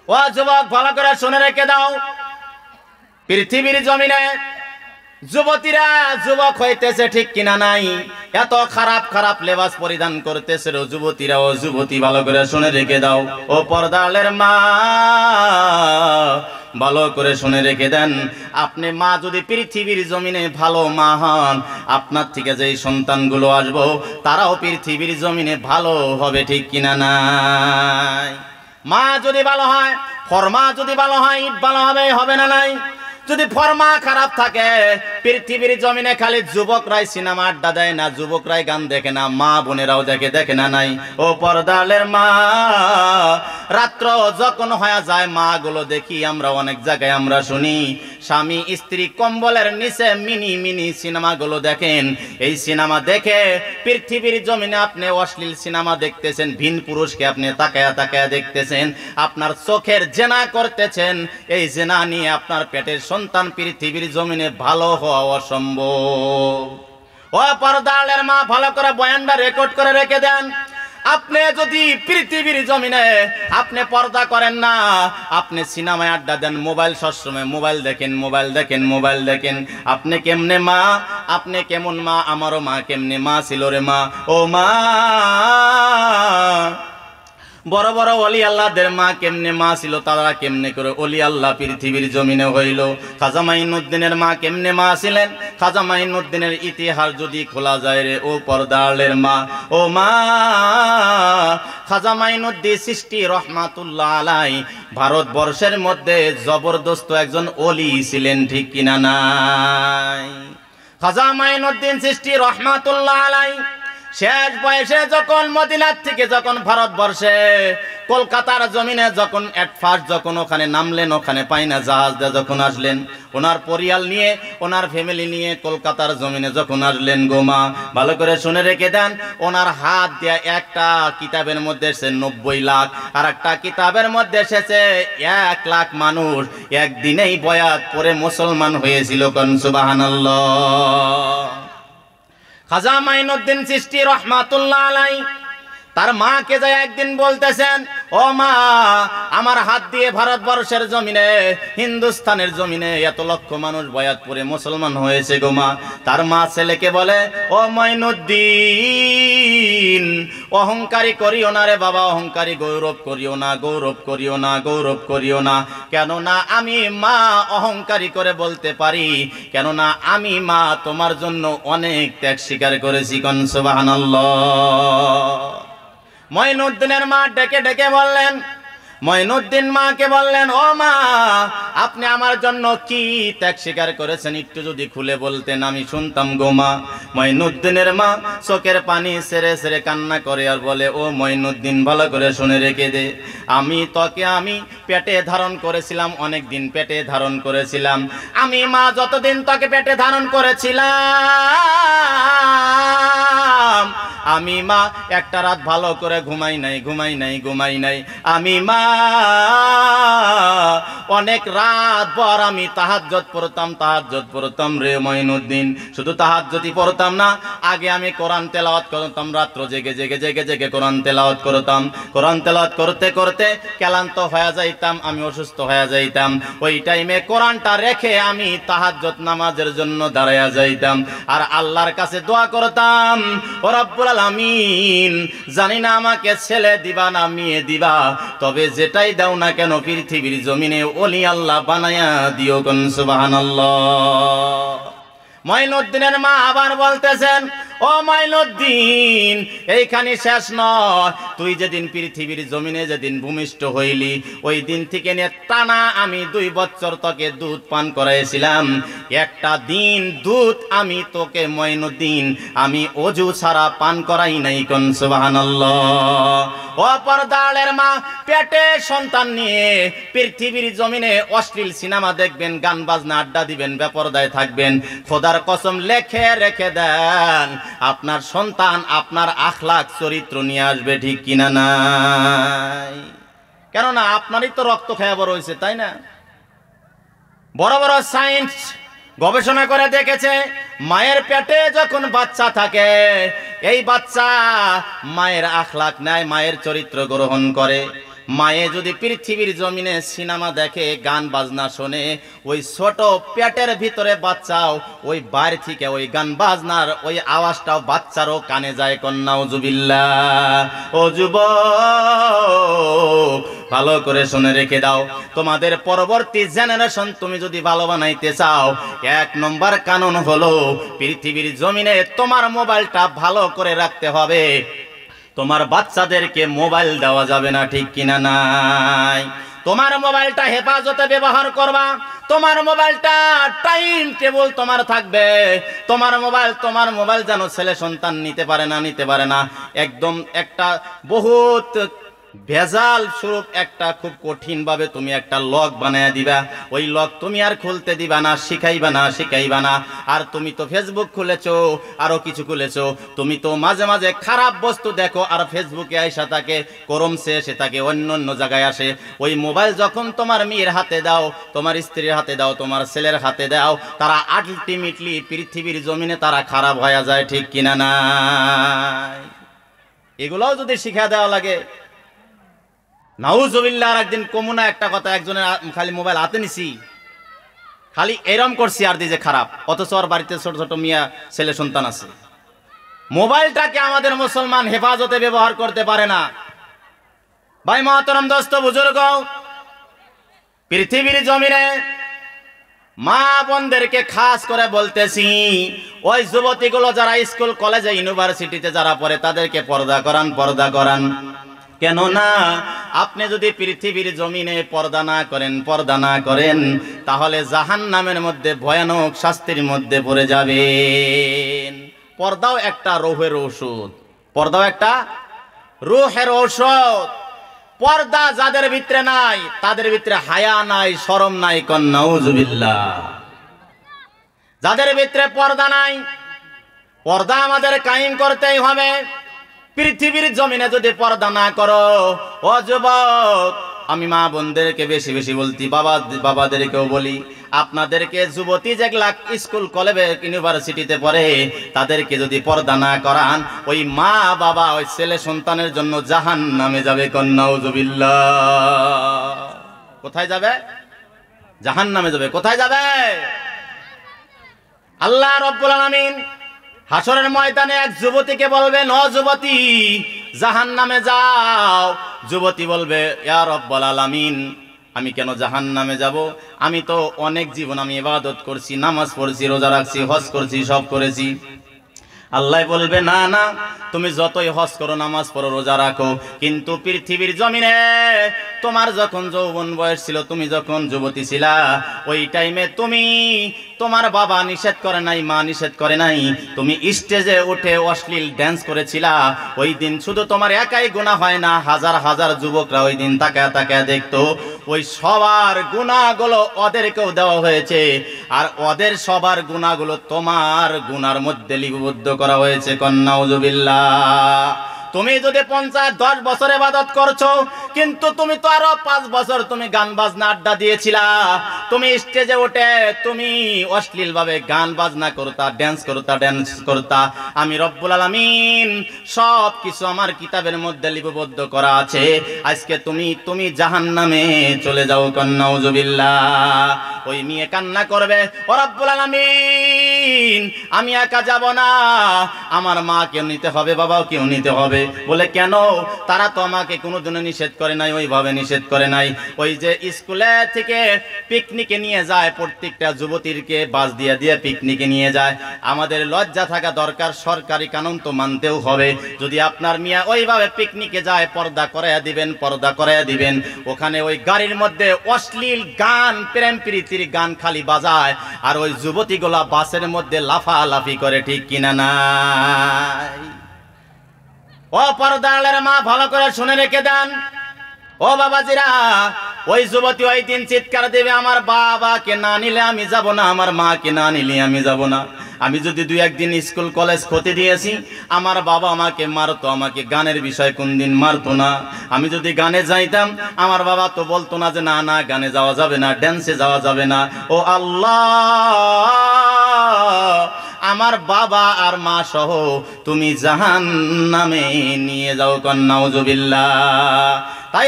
ও যুবক, ভালো করে শুনে রেখে দাও, পৃথিবীর জমিনে যুবতীরা যুবক হইতেছে ঠিক কিনা নাই, এত খারাপ খারাপ লেবাস পরিধান করতেছে যুবতীরা। ও যুবতী, ভালো করে শুনে রেখে দাও। ও পর্দালের মা, ভালো করে শুনে রেখে দেন। আপনি মা যদি পৃথিবীর জমিনে ভালো মা হন, আপনার থেকে যেই সন্তানগুলো আসবো তারাও পৃথিবীর জমিনে ভালো হবে, ঠিক কিনা নাই? মা যদি ভালো হয়, ফরমা যদি ভালো হয়, ইট ভালো হবে, হবে না নাই? যদি ফরমা খারাপ থাকে, পৃথিবীর জমিনে খালি যুবকরাই সিনেমা আড্ডা দেয় না, যুবকরাই গান দেখে না, মা বোনেরাও দেখে, দেখে না নাই? ও পর্দালের মা, রাত্র যখন হয়ে যায় মা গুলো দেখি আমরা অনেক জায়গায় আমরা শুনি স্বামী স্ত্রী কম্বলের নিচে মিনি মিনি সিনেমাগুলো দেখেন। এই সিনেমা দেখে পৃথিবীর জমিনে আপনি অশ্লীল সিনেমা দেখতেছেন, ভিন পুরুষকে আপনি তাকায়া তাকায়া দেখতেছেন, আপনার চোখের জেনা করতেছেন। এই জেনা নিয়ে আপনার পেটের সন্তান পৃথিবীর জমিনে ভালো হওয়া অসম্ভব। ও পর্দালের মা, ভালো করে বয়ানটা রেকর্ড করে রেখে দেন। আপনি যদি পৃথিবীর জমিনে আপনি পর্দা করেন না, আপনি সিনেমায় আড্ডা দেন, মোবাইল সবসময় মোবাইল দেখেন, মোবাইল দেখেন, মোবাইল দেখেন, আপনি কেমনে মা? আপনি কেমন মা? আমারও মা কেমনে মা ছিল রে মা। ও মা, বড় বড় ওলি আল্লাহদের মা কেমনে মা ছিল, তারা কেমনে করে ওলি আল্লাহ পৃথিবীর জমিনে হইল। খাজা মাইনুদ্দিনের মা কেমনে মা ছিলেন, খাজা মাইনুদ্দিনের ইতিহাস যদি খোলা যায় রে ও পর্দালের মা। ও মা, খাজা মাইনুদ্দিন চিশতি রহমাতুল্লাহ আলাই ভারতবর্ষের মধ্যে জবরদস্ত একজন ওলি ছিলেন, ঠিক কিনা নাই? খাজা মাইনুদ্দিন চিশতি রহমাতুল্লাহ আলাই শেষ বয়সে যখন মদিনার থেকে যখন ভারতবর্ষে কলকাতার জমিনে যখন ফার্স্ট যখন ওখানে নামলেন, ওখানে পাইনা জাহাজ দিয়ে যখন আসলেন, ওনার পরিয়াল নিয়ে, ওনার ফ্যামিলি নিয়ে কলকাতার জমিনে যখন আসলেন গোমা, ভালো করে শুনে রেখে দেন, ওনার হাত দিয়ে একটা কিতাবের মধ্যে এসেছে 90 লাখ, আর একটা কিতাবের মধ্যে এসেছে 1 লাখ মানুষ একদিনেই বয়াত পড়ে মুসলমান হয়েছিল। কোন সুবহানাল্লাহ। খাজা মাইনুদ্দিন চিশতি রহমাতুল্লাহ আলাই তার মাকে যায় একদিন বলতেছেন, ও মা, আমার হাত দিয়ে ভারতবর্ষের জমিনে, হিন্দুস্তানের জমিনে এত লক্ষ মানুষ বয়াত পড়ে মুসলমান হয়েছে গো মা। তার মা ছেলেকে বলে, ও মাইনুদ্দিন, অহংকারী করিও না রে বাবা, অহংকারী গৌরব করিও না, গৌরব করিও না, গৌরব করিও না। কেননা আমি মা অহংকারী করে বলতে পারি, কেননা আমি মা তোমার জন্য অনেক ত্যাগ স্বীকার করেছি। কোন সুবহানাল্লাহ। মঈনুদ্দিনের মা ডেকে ডেকে বললেন, মঈনুদ্দিন মাকে বললেন, ও মা, আপনি আমার জন্য কি ত্যাগ স্বীকার করেছেন একটু যদি খুলে বলতেন, আমি শুনতাম গো মা। মঈনুদ্দিনের মা চোখের পানি ছেড়ে ছেড়ে কান্না করে আর বলে, ও মঈনুদ্দিন, ভালো করে শুনে রেখে দে, আমি পেটে ধারণ করেছিলাম, অনেক দিন পেটে ধারণ করেছিলাম। আমি মা যতদিন তোকে পেটে ধারণ করেছিলাম, আমি মা একটা রাত ভালো করে ঘুমাই নাই, ঘুমাই নাই, ঘুমাই নাই। আমি মা অনেক রাত ভর আমি তাহাজ্জুদ পড়তাম, তাহাজ্জুদ পড়তাম রে মঈনুদ্দিন। শুধু তাহাজ্জুদই পড়তাম না, আগে আমি কোরআন তেলাওয়াত করতাম, রাত্র জেগে জেগে জেগে জেগে কোরআন তেলাওয়াত করতাম। কোরআন তেলাওয়াত করতে করতে ক্লান্ত হয়ে যাইতাম, আমি অসুস্থ হয়ে যাইতাম। ওই টাইমে কোরআনটা রেখে আমি তাহাজ্জুদ নামাজের জন্য দাঁড়ায়া যাইতাম আর আল্লাহর কাছে দোয়া করতাম, ও রব্বুল আলামিন, জানি না আমাকে ছেলে দিবা না মেয়ে দিবা, তবে যেটাই দাও না কেন পৃথিবীর জমিনে ওলি আল্লাহ বানায়া দিও। কোন সুবহানাল্লাহ। মঈনুদ্দিনের মা আবার বলতেছেন, ও মঈনুদ্দিন, এইখানে শেষ নয়, তুই যেদিন পৃথিবীর জমিনে যেদিন ভূমিষ্ঠ হইলি, ওই দিন থেকে নিয়ে টানা আমি 2 বছর তোকে দুধ পান করাইছিলাম। একটা দিন দুধ আমি তোকে মঈনুদ্দিন আমি অজু ছাড়া পান করাই নাই। কোন সুবহানাল্লাহ। ও পর্দালের মা, পেটে সন্তান নিয়ে পৃথিবীর জমিনে অশ্লীল সিনেমা দেখবেন, গান বাজনা আড্ডা দিবেন, বেপরদায় থাকবেন, খোদার কসম লেখে রেখে দেন, আপনার সন্তান আপনার আখলাক চরিত্র নিয়ে আসবে, ঠিক কিনা নাই? কেননা আপনারই তো রক্ত খেয়ে বড় হয়েছে, তাই না? বড় বড় সায়েন্স গবেষণা করে দেখেছে, মায়ের পেটে যখন বাচ্চা থাকে, এই বাচ্চা মায়ের আখলাক নেয়, মায়ের চরিত্র গ্রহণ করে। মায়ে যদি পৃথিবীর জমিনে সিনেমা দেখে, গান বাজনা শোনে, ওই ছোট পেটের ভিতরে বাচ্চাও ওই বাইরে থেকে ওই গান বাজনার ওই আওয়াজটাও বাচ্চারও কানে যায়। নাউজুবিল্লাহ। ও যুবক, ভালো করে শুনে রেখে দাও, তোমাদের পরবর্তী জেনারেশন তুমি যদি ভালো বানাইতে চাও, 1 নম্বর কানুন হলো পৃথিবীর জমিনে তোমার মোবাইলটা ভালো করে রাখতে হবে। তোমার বাচ্চাদেরকে মোবাইল দেওয়া যাবে না, ঠিক কিনা নাই? তোমার মোবাইলটা হেফাজতে ব্যবহার করবা। তোমার মোবাইলটা টাইম টেবিল তোমার থাকবে। তোমার মোবাইল যেন ছেলে সন্তান নিতে পারে না। একদম একটা বহুত ভেজাল স্বরূপ একটা খুব কঠিন ভাবে তুমি একটা লক বানায় দিবা। ওই লক তুমি আর খুলতে দিবা না, শিখাইবা না। আর তুমি তো ফেসবুক খুলেছো, আরো কিছু খুলেছো, তুমি তো মাঝে মাঝে খারাপ বস্তু দেখো, আর ফেসবুকে আইসা থাকে, করমছে এসে থাকে, অন্য জায়গায় আসে। ওই মোবাইল যখন তোমার মেয়ের হাতে দাও, তোমার স্ত্রীর হাতে দাও, তোমার ছেলের হাতে দাও, তারা আলটিমেটলি পৃথিবীর জমিনে তারা খারাপ হয়ে যায়, ঠিক কিনা নাই? এগুলোও যদি শিখা দেওয়া লাগে, নাউজুবিল্লাহ। আর একদিন কমুনা একটা কথা, একজনের খালি মোবাইল হাতে নিছি, খালি এরম করছি আর দিছে খারাপ, অথচ ওর বাড়িতে ছোট ছোট মিয়া ছেলে সন্তান আছে। মোবাইলটাকে আমাদের মুসলমান হেফাজতে ব্যবহার করতে পারে না। ভাই মহতরম দোস্ত বুজুর্গ, পৃথিবীর জমিনে মা বোনদেরকে খাস করে বলতেছি, ওই যুবতীগুলো যারা স্কুল কলেজে ইউনিভার্সিটিতে যারা পড়ে, তাদেরকে পর্দা করান। কেননা আপনি যদি পৃথিবীর জমিনে পর্দা না করেন তাহলে জাহান্নামের মধ্যে ভয়ানক শাস্তির মধ্যে পড়ে যাবেন। পর্দাও একটা রূহের ঔষধ। পর্দা যাদের ভিতরে নাই, তাদের ভিতরে হায়া নাই, শরম নাই। নাউজুবিল্লাহ। যাদের ভিতরে পর্দা নাই, পর্দা আমাদের কায়েম করতেই হবে। পৃথিবীর জমিনে যদি পর্দা না করো, ও যুবক, আমি মা বোনদেরকে বেশি বেশি বলতি, বাবাদেরকেও বলি, আপনাদেরকে যুবতী যেগুলা স্কুল কলেজে ইউনিভার্সিটিতে পড়ে, তাদেরকে যদি পর্দা না করান, ওই মা বাবা ওই ছেলে সন্তানের জন্য জাহান্নামে যাবে। নাউজুবিল্লাহ। কোথায় যাবে? জাহান্নামে যাবে। কোথায় যাবে? আল্লাহ রাব্বুল আলামিন হাসরের ময়দানে এক যুবতীকে বলবেন, ও যুবতী, জাহান্নামে যাও। যুবতী বলবে, ইয়া রাব্বুল আলামিন, আমি কেন জাহান্নামে যাব? আমি তো অনেক জীবন আমি ইবাদত করছি, নামাজ পড়ছি, রোজা রাখছি, হজ করছি, সব করেছি। আল্লাহ বলবে, না, তুমি যতই হজ করো, নামাজ পড়ো, রোজা রাখো, কিন্তু পৃথিবীর জমিনে তোমার যখন যৌবন বয়স ছিল, তুমি যখন যুবতী ছিলা, ওই টাইমে তোমার বাবা নিষেধ করে নাই, মা নিষেধ করে নাই, তুমি স্টেজে উঠে অশ্লীল ড্যান্স করেছিলা। ওই দিন শুধু তোমার একাই গুনাহ হয় না, হাজার হাজার যুবকরা ওই দিন তাকায় দেখতো। ওই সবার গুনাহগুলো ওদেরকেও দেওয়া হয়েছে, আর ওদের সবার গুনাহগুলো তোমার গুনার মধ্যে লিপিবদ্ধ করা হয়েছে। নাউজুবিল্লাহ। তুমি যদি 50-10 বছর ইবাদত করছো, কিন্তু তুমি তো আরো 5 বছর তুমি গান বাজনা আড্ডা দিয়েছিলা। তুমি স্টেজে উঠে তুমি অশ্লীল ভাবে গান বাজনা করতা, ড্যান্স করতা। আমি রব্বুল আলামিন সব কিছু আমার কিতাবের মধ্যে লিপিবদ্ধ করা আছে। আজকে তুমি জাহান্নামে চলে যাও। নাউজুবিল্লাহ। ওই মেয়ে কান্না করবে, ও রব্বুল আলামিন, আমি একা যাব না, আমার মা কেউ নিতে হবে, বাবাও কেউ নিতে হবে। বলে, কেন? তারা তো আমাকে কোনোদিনও নিষেধ করে নাই, ওইভাবে নিষেধ করে নাই। ওই যে স্কুলে থেকে পিকনিকে নিয়ে যায়, প্রত্যেকটা যুবতীকে বাস দিয়ে পিকনিকে নিয়ে যায়। আমাদের লজ্জা থাকা দরকার, সরকারি কানুন তো মানতেও হবে। যদি আপনার মিয়া ওইভাবে পিকনিকে যায়, পর্দা করাইয়া দিবেন। ওখানে ওই গাড়ির মধ্যে অশ্লীল গান, প্রেম প্রীতির গান খালি বাজায়, আর ওই যুবতীগুলা বাসের মধ্যে লাফালাফি করে, ঠিক কিনা নাই? ও পর্দার মা, ভালো করে শুনে রেখে দেন। ও বাবাজিরা, ওই যুবতী ওই দিন চিৎকার দেবে, আমার বাবাকে না নিলে আমি যাব না, আমার মাকে না নিলে আমি যাব না। আমি যদি 2-1 দিন স্কুল কলেজ ক্ষতি দিয়েছি, আমার বাবা আমাকে মারতো, আমাকে গানের বিষয় কোনদিন মারতো না। আমি যদি গানে যাইতাম, আমার বাবা তো বলতো না যে না গানে যাওয়া যাবে না, ড্যান্সে যাওয়া যাবে না। ও আল্লাহ, আমার বাবা আর মা সহ তুমি জাহান্নামে নিয়ে যাও। নাউজুবিল্লাহ। তাই